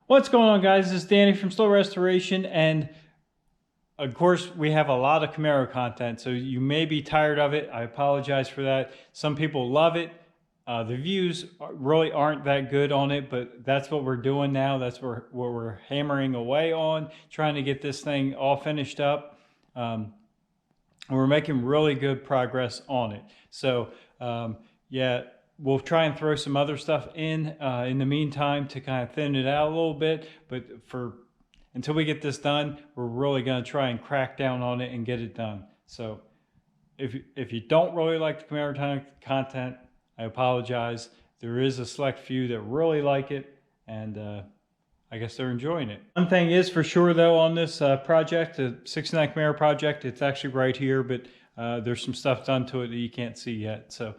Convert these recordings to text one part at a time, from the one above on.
What's going on, guys? This is Danny from Slow Restoration, and of course we have a lot of Camaro content, so you may be tired of it. I apologize for that. Some people love it. The views really aren't that good on it, but that's what we're doing now. That's what we're hammering away on, trying to get this thing all finished up. We're making really good progress on it. So yeah, we'll try and throw some other stuff in the meantime to kind of thin it out a little bit. But until we get this done, we're really going to try and crack down on it and get it done. So if you don't really like the Camaro content, I apologize. There is a select few that really like it, and I guess they're enjoying it. One thing is for sure though on this project, the 69 Camaro project, it's actually right here, but there's some stuff done to it that you can't see yet. So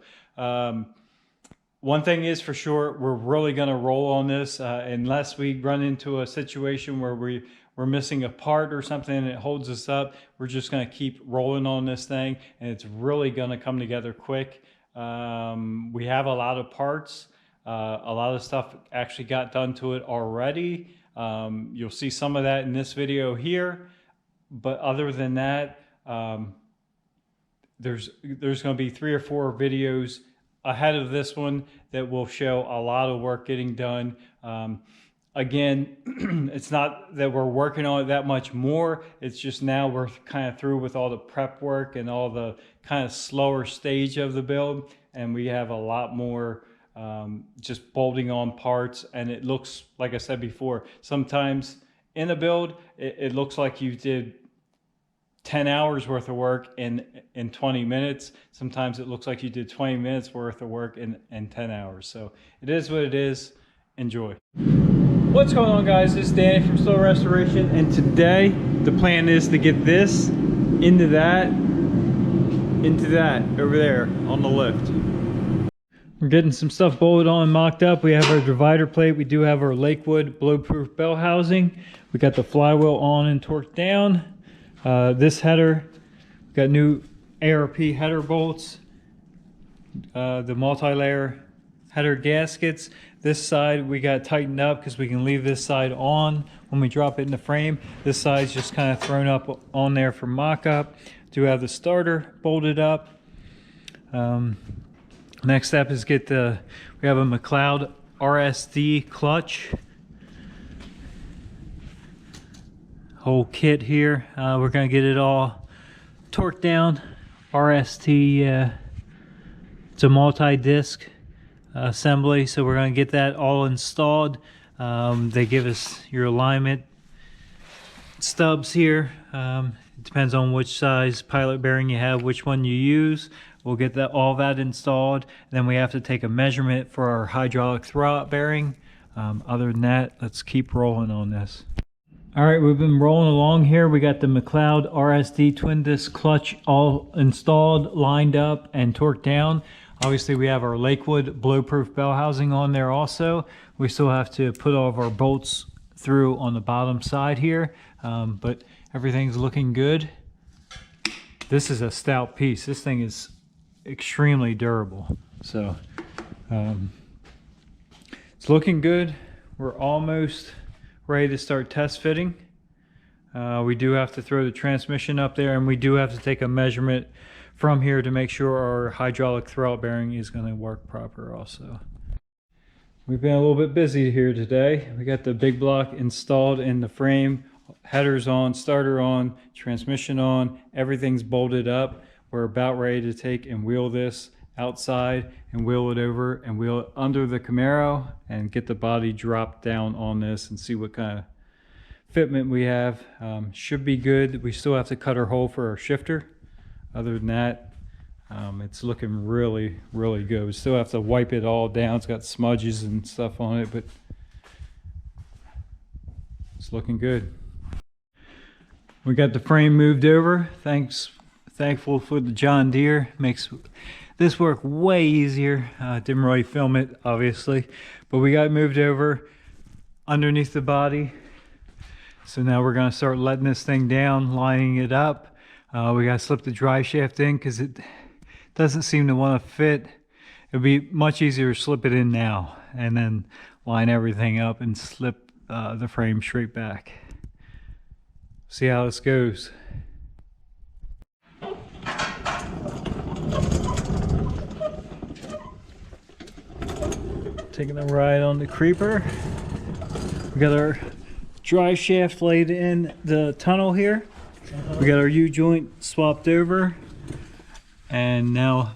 one thing is for sure, we're really going to roll on this unless we run into a situation where we're missing a part or something and it holds us up. We're just going to keep rolling on this thing, and it's really going to come together quick. We have a lot of parts. A lot of stuff actually got done to it already. You'll see some of that in this video here. But other than that, there's going to be 3 or 4 videos ahead of this one that will show a lot of work getting done. Again, it's not that we're working on it that much more. It's just now we're kind of through with all the prep work and all the kind of slower stage of the build. And we have a lot more just bolting on parts. And it looks, like I said before, sometimes in a build, it looks like you did 10 hours worth of work in 20 minutes. Sometimes it looks like you did 20 minutes worth of work in 10 hours. So it is what it is. Enjoy. What's going on, guys? This is Danny from Slow Restoration, and today the plan is to get this into that over there on the lift. We're getting some stuff bolted on and mocked up. We have our divider plate. We do have our Lakewood blow-proof bell housing. We got the flywheel on and torqued down. This header, we got new ARP header bolts, the multi-layer header gaskets. This side we got tightened up because we can leave this side on when we drop it in the frame. This side's just kind of thrown up on there for mock-up. Do have the starter bolted up. Next step is we have a McLeod RSD clutch. Whole kit here. We're going to get it all torqued down. RST, it's a multi-disc assembly, so we're going to get that all installed. They give us your alignment stubs here. It depends on which size pilot bearing you have, which one you use. We'll get all that installed. Then we have to take a measurement for our hydraulic throwout bearing. Other than that, let's keep rolling on this. All right, we've been rolling along here. We got the McLeod RSD twin disc clutch all installed, lined up, and torqued down. Obviously, we have our Lakewood blow-proof bell housing on there also. We still have to put all of our bolts through on the bottom side here, but everything's looking good. This is a stout piece. This thing is extremely durable. So it's looking good. We're almost ready to start test fitting. We do have to throw the transmission up there, and we do have to take a measurement from here to make sure our hydraulic throwout bearing is going to work proper also. We've been a little bit busy here today. We got the big block installed in the frame, headers on, starter on, transmission on, everything's bolted up. We're about ready to take and wheel this outside and wheel it over and wheel it under the Camaro and get the body dropped down on this and see what kind of fitment we have. Should be good. We still have to cut our hole for our shifter. Other than that, it's looking really, really good. We still have to wipe it all down. It's got smudges and stuff on it, but it's looking good. We got the frame moved over. Thankful for the John Deere. Makes this work way easier. Didn't really film it, obviously, but we got it moved over underneath the body. So now we're going to start letting this thing down, lining it up. We got to slip the drive shaft in because it doesn't seem to want to fit. It'd be much easier to slip it in now and then line everything up and slip the frame straight back. See how this goes. Taking a ride on the creeper. We got our drive shaft laid in the tunnel here. We got our U-joint swapped over. And now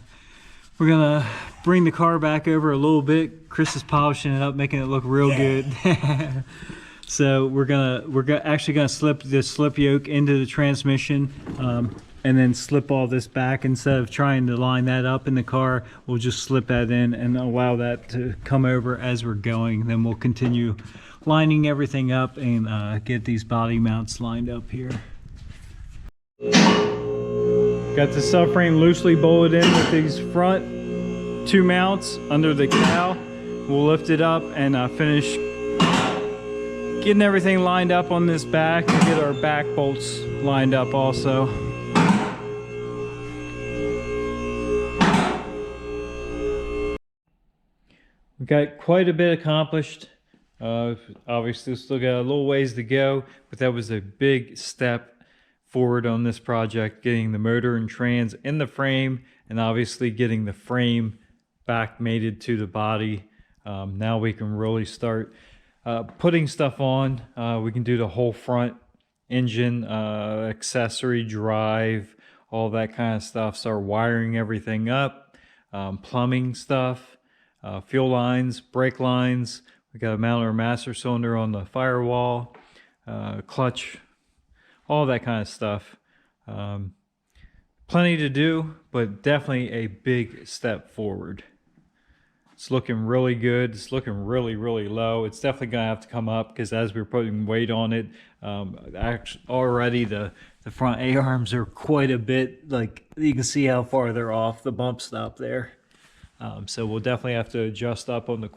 we're gonna bring the car back over a little bit. Chris is polishing it up, making it look real good. So we're actually gonna slip this slip yoke into the transmission, and then slip all this back. Instead of trying to line that up in the car, we'll just slip that in and allow that to come over as we're going. Then we'll continue lining everything up and get these body mounts lined up here. Got the subframe loosely bolted in with these front 2 mounts under the cowl. We'll lift it up and finish getting everything lined up on this back and get our back bolts lined up also. We got quite a bit accomplished. Obviously still got a little ways to go, but that was a big step forward on this project, getting the motor and trans in the frame, and obviously getting the frame back mated to the body. Now we can really start putting stuff on. We can do the whole front engine, accessory, drive, all that kind of stuff. Start wiring everything up, plumbing stuff, fuel lines, brake lines. We got to mount our master cylinder on the firewall, clutch, all that kind of stuff. Plenty to do, but definitely a big step forward. It's looking really good. It's looking really, really low. It's definitely gonna have to come up because as we're putting weight on it, actually already the front A-arms are quite a bit, like you can see how far they're off the bump stop there. So we'll definitely have to adjust up on the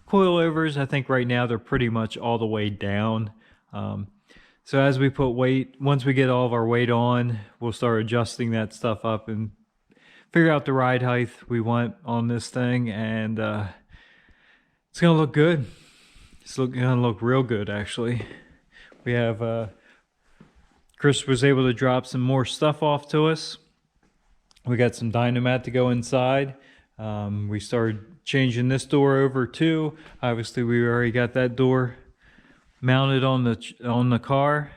coilovers. I think right now they're pretty much all the way down. So as we put weight, once we get all of our weight on, we'll start adjusting that stuff up and figure out the ride height we want on this thing, and it's gonna look good. It's gonna look real good, actually. We have Chris was able to drop some more stuff off to us. We got some Dynamat to go inside. We started changing this door over too. Obviously, we already got that door mounted on the car.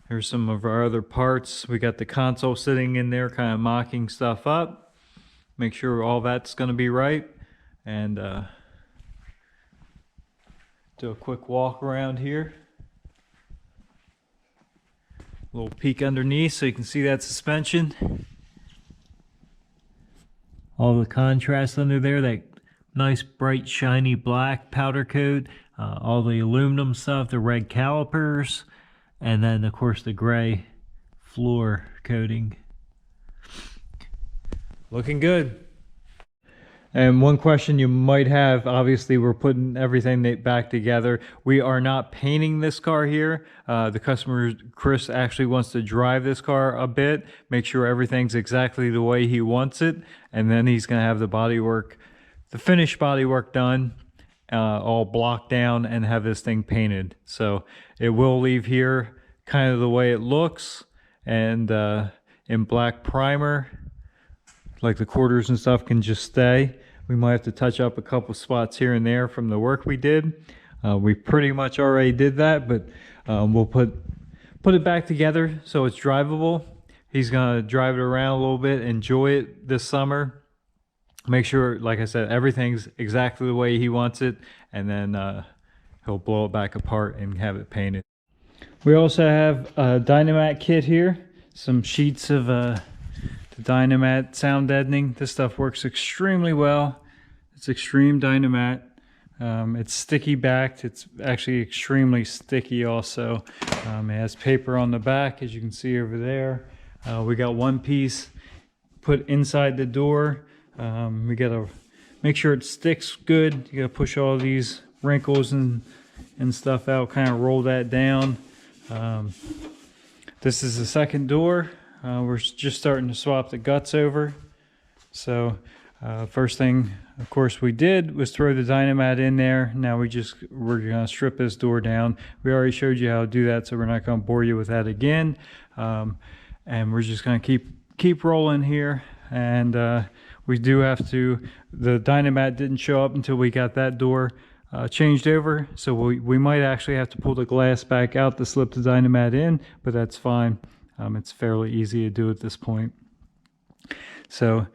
Here's some of our other parts. We got the console sitting in there, kind of mocking stuff up. Make sure all that's going to be right, and do a quick walk around here. A little peek underneath so you can see that suspension. All the contrast under there, that nice bright shiny black powder coat, all the aluminum stuff, the red calipers, and then of course the gray floor coating. Looking good. And one question you might have, obviously we're putting everything back together. We are not painting this car here. The customer, Chris, actually wants to drive this car a bit, make sure everything's exactly the way he wants it, and then he's gonna have the bodywork, the finished bodywork done, all blocked down, and have this thing painted. So it will leave here kind of the way it looks, and in black primer, like the quarters and stuff can just stay. We might have to touch up a couple spots here and there from the work we did. We pretty much already did that, but we'll put it back together so it's drivable. He's gonna drive it around a little bit, enjoy it this summer. Make sure, like I said, everything's exactly the way he wants it, and then he'll blow it back apart and have it painted. We also have a Dynamat kit here, some sheets of the Dynamat sound deadening. This stuff works extremely well. It's Extreme Dynamat. It's sticky backed. It's actually extremely sticky also. It has paper on the back, as you can see over there. We got one piece put inside the door. We gotta make sure it sticks good. You gotta push all these wrinkles and stuff out, kind of roll that down. This is the second door. We're just starting to swap the guts over. So first thing of course, we did was throw the Dynamat in there. Now we're gonna strip this door down. We already showed you how to do that, so we're not gonna bore you with that again. And we're just gonna keep rolling here. And we do have to, the Dynamat didn't show up until we got that door changed over. So we might actually have to pull the glass back out to slip the Dynamat in, but that's fine. It's fairly easy to do at this point. So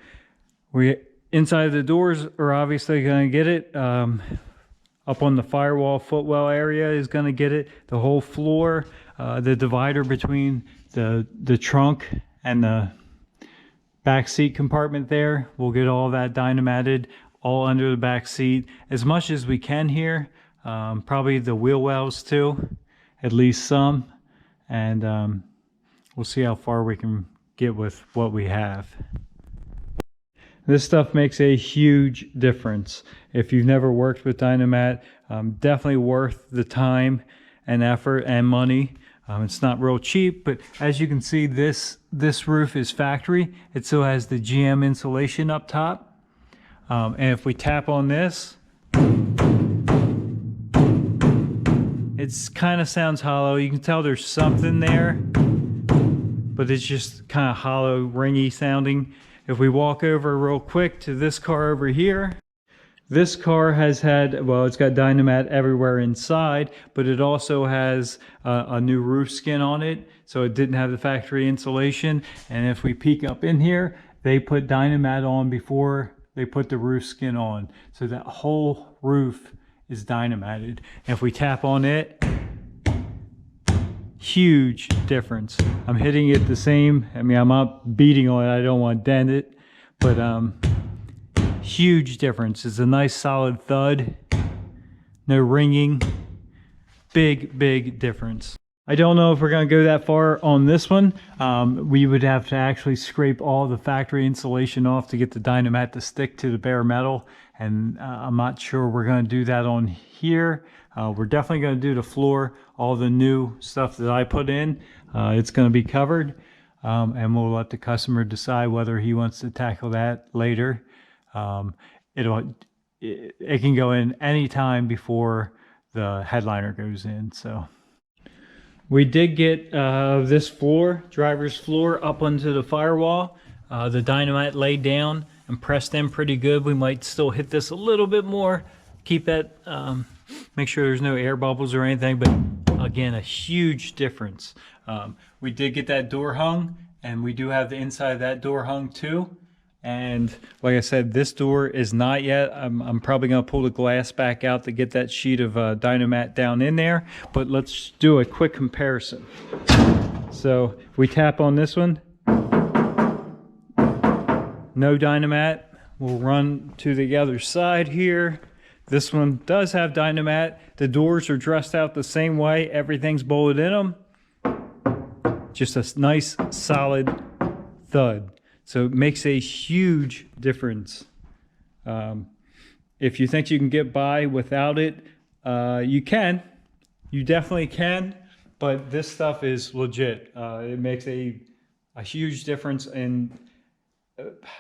inside the doors are obviously going to get it. Up on the firewall footwell area is going to get it. The whole floor, the divider between the trunk and the back seat compartment there, we'll get all that Dynamated all under the back seat as much as we can here. Probably the wheel wells too, at least some. And we'll see how far we can get with what we have. This stuff makes a huge difference. If you've never worked with Dynamat, definitely worth the time and effort and money. It's not real cheap, but as you can see, this roof is factory. It still has the GM insulation up top. And if we tap on this, it kind of sounds hollow. You can tell there's something there, but it's just kind of hollow, ringy sounding. If we walk over real quick to this car over here, this car has had, well, it's got Dynamat everywhere inside, but it also has a new roof skin on it, so it didn't have the factory insulation. And if we peek up in here, they put Dynamat on before they put the roof skin on. So that whole roof is Dynamated. And if we tap on it, huge difference. I'm hitting it the same. I mean, I'm not beating on it. I don't want to dent it, but huge difference. It's a nice solid thud. No ringing. Big difference. I don't know if we're going to go that far on this one. We would have to actually scrape all the factory insulation off to get the Dynamat to stick to the bare metal. And I'm not sure we're going to do that on here. We're definitely going to do the floor. All the new stuff that I put in, it's going to be covered. And we'll let the customer decide whether he wants to tackle that later. It can go in any time before the headliner goes in. So we did get this floor, driver's floor, up onto the firewall. The Dynamat laid down and pressed in pretty good. We might still hit this a little bit more, keep that, make sure there's no air bubbles or anything, but again, a huge difference. We did get that door hung, and we do have the inside of that door hung too. And like I said, this door is not yet. I'm probably going to pull the glass back out to get that sheet of Dynamat down in there. But let's do a quick comparison. So if we tap on this one, no Dynamat. We'll run to the other side here. This one does have Dynamat. The doors are dressed out the same way. Everything's bolted in them. Just a nice solid thud. So it makes a huge difference. If you think you can get by without it, you can. You definitely can, but this stuff is legit. It makes a huge difference in,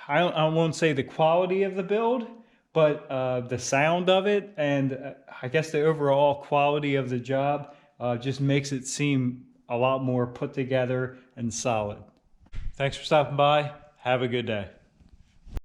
I won't say the quality of the build, but the sound of it, and I guess the overall quality of the job just makes it seem a lot more put together and solid. Thanks for stopping by. Have a good day.